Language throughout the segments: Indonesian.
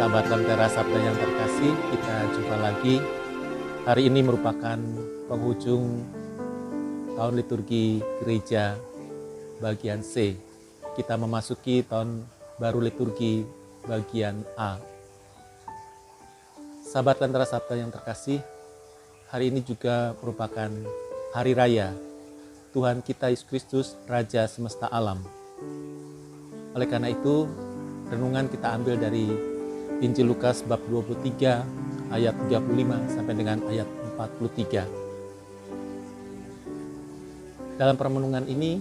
Sahabat Lentera Sabda yang terkasih, kita jumpa lagi. Hari ini merupakan penghujung tahun liturgi gereja bagian C. Kita memasuki tahun baru liturgi bagian A. Sahabat Lentera Sabda yang terkasih, hari ini juga merupakan hari raya Tuhan kita Yesus Kristus, Raja semesta alam. Oleh karena itu, renungan kita ambil dari Injil Lukas bab 23 ayat 35 sampai dengan ayat 43. Dalam permenungan ini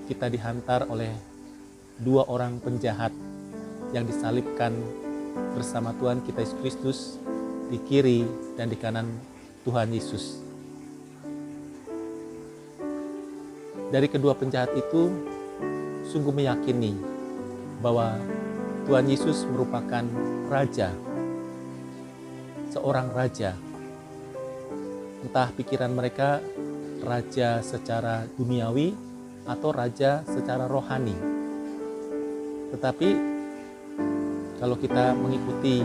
kita dihantar oleh dua orang penjahat yang disalibkan bersama Tuhan kita Yesus Kristus di kiri dan di kanan Tuhan Yesus. Dari kedua penjahat itu sungguh meyakini bahwa Tuhan Yesus merupakan raja, seorang raja. Entah pikiran mereka raja secara duniawi atau raja secara rohani. Tetapi kalau kita mengikuti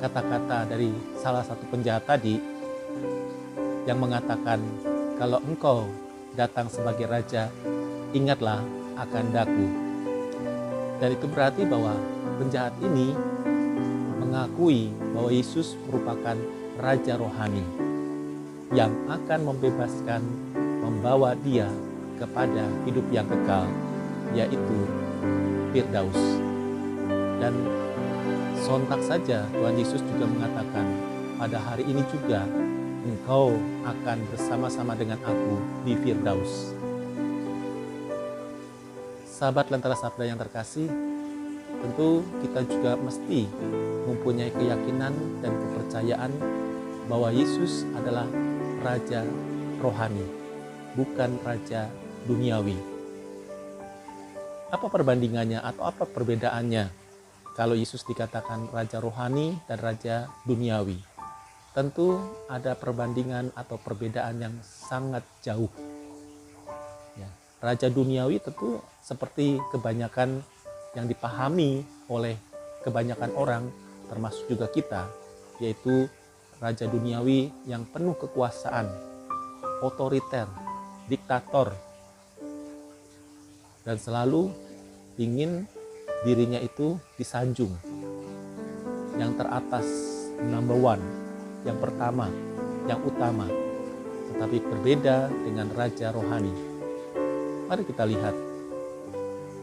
kata-kata dari salah satu penjahat tadi yang mengatakan, kalau engkau datang sebagai raja, ingatlah akan daku. Dan itu berarti bahwa penjahat ini mengakui bahwa Yesus merupakan raja rohani yang akan membebaskan, membawa dia kepada hidup yang kekal, yaitu Firdaus. Dan sontak saja Tuhan Yesus juga mengatakan, pada hari ini juga engkau akan bersama-sama dengan aku di Firdaus. Sahabat Lentera Sabda yang terkasih, tentu kita juga mesti mempunyai keyakinan dan kepercayaan bahwa Yesus adalah raja rohani, bukan raja duniawi. Apa perbandingannya atau apa perbedaannya kalau Yesus dikatakan raja rohani dan raja duniawi? Tentu ada perbandingan atau perbedaan yang sangat jauh. Ya, raja duniawi tentu seperti kebanyakan yang dipahami oleh kebanyakan orang, termasuk juga kita, yaitu raja duniawi yang penuh kekuasaan, otoriter, diktator, dan selalu ingin dirinya itu disanjung, yang teratas, number one, yang pertama, yang utama. Tetapi berbeda dengan raja rohani. Mari kita lihat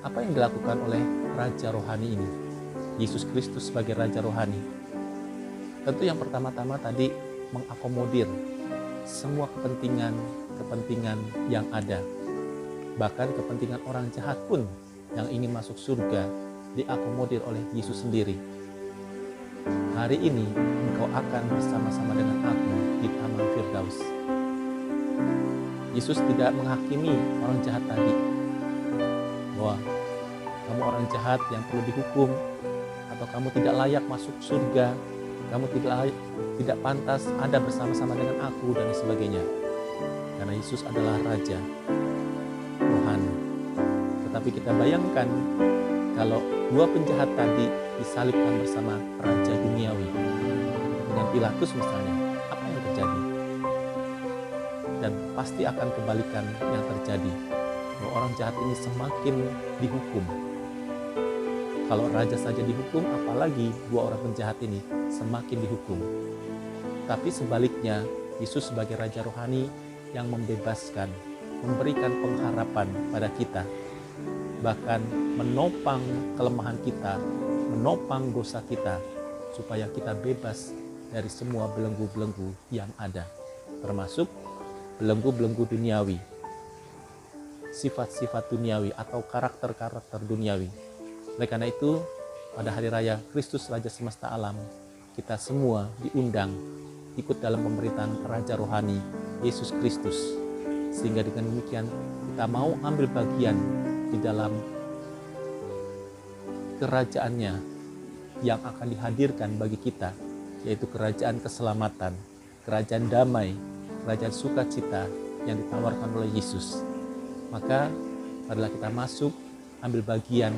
apa yang dilakukan oleh raja rohani ini, Yesus Kristus sebagai raja rohani. Tentu yang pertama-tama tadi mengakomodir semua kepentingan yang ada. Bahkan kepentingan orang jahat pun yang ingin masuk surga diakomodir oleh Yesus sendiri. Hari ini engkau akan bersama-sama dengan aku di Taman Firdaus. Yesus tidak menghakimi orang jahat tadi, bahwa kamu orang jahat yang perlu dihukum, atau kamu tidak layak masuk surga, kamu tidak pantas ada bersama-sama dengan aku, dan sebagainya. Karena Yesus adalah raja rohani. Tetapi kita bayangkan kalau dua penjahat tadi disalibkan bersama raja duniawi dengan Pilatus misalnya, apa yang terjadi? Dan pasti akan kebalikan yang terjadi, bahwa orang jahat ini semakin dihukum. Kalau raja saja dihukum, apalagi dua orang penjahat ini semakin dihukum. Tapi sebaliknya, Yesus sebagai raja rohani yang membebaskan, memberikan pengharapan pada kita, bahkan menopang kelemahan kita, menopang dosa kita, supaya kita bebas dari semua belenggu-belenggu yang ada, termasuk belenggu-belenggu duniawi, sifat-sifat duniawi atau karakter-karakter duniawi. Oleh karena itu, pada hari raya Kristus Raja Semesta Alam, kita semua diundang ikut dalam pemerintahan Raja Rohani Yesus Kristus. Sehingga dengan demikian kita mau ambil bagian di dalam kerajaannya yang akan dihadirkan bagi kita, yaitu kerajaan keselamatan, kerajaan damai, kerajaan sukacita yang ditawarkan oleh Yesus. Maka marilah kita masuk, ambil bagian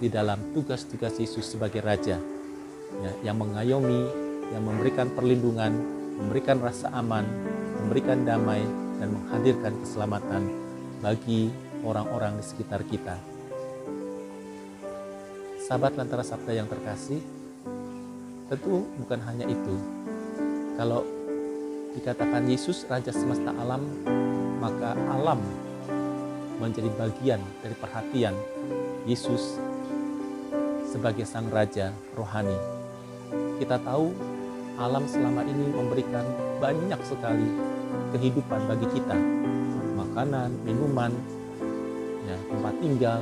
di dalam tugas-tugas Yesus sebagai Raja. ya, yang mengayomi, yang memberikan perlindungan, memberikan rasa aman, memberikan damai, dan menghadirkan keselamatan bagi orang-orang di sekitar kita. Sahabat Lentera Sabda yang terkasih, tentu bukan hanya itu. Kalau dikatakan Yesus Raja semesta alam, maka alam menjadi bagian dari perhatian Yesus sebagai Sang Raja rohani. Kita tahu alam selama ini memberikan banyak sekali kehidupan bagi kita. Makanan, minuman, ya, tempat tinggal,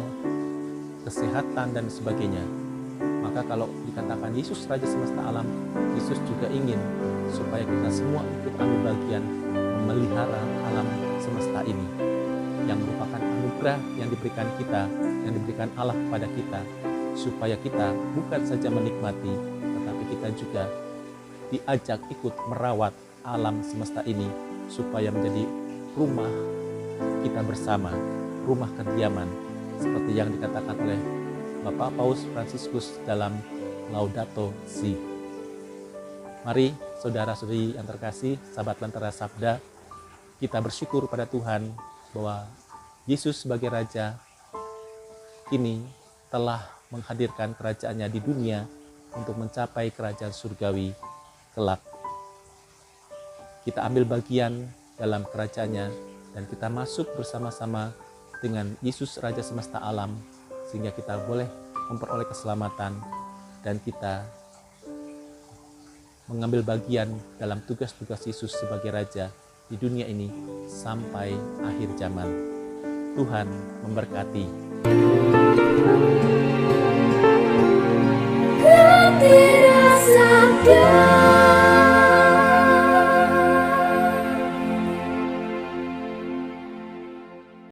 kesehatan, dan sebagainya. Maka kalau dikatakan Yesus Raja semesta alam, Yesus juga ingin supaya kita semua ikut ambil bagian memelihara alam semesta ini, yang merupakan anugerah yang diberikan kita, yang diberikan Allah kepada kita, supaya kita bukan saja menikmati, tetapi kita juga diajak ikut merawat alam semesta ini, supaya menjadi rumah kita bersama, rumah kediaman, seperti yang dikatakan oleh Bapak Paus Fransiskus dalam Laudato Si. Mari saudara-saudari yang terkasih, sahabat Lentera Sabda, kita bersyukur pada Tuhan bahwa Yesus sebagai Raja kini telah menghadirkan kerajaannya di dunia untuk mencapai kerajaan surgawi kelak. Kita ambil bagian dalam kerajaannya dan kita masuk bersama-sama dengan Yesus Raja semesta alam, sehingga kita boleh memperoleh keselamatan dan kita mengambil bagian dalam tugas-tugas Yesus sebagai Raja di dunia ini sampai akhir zaman. Tuhan memberkati.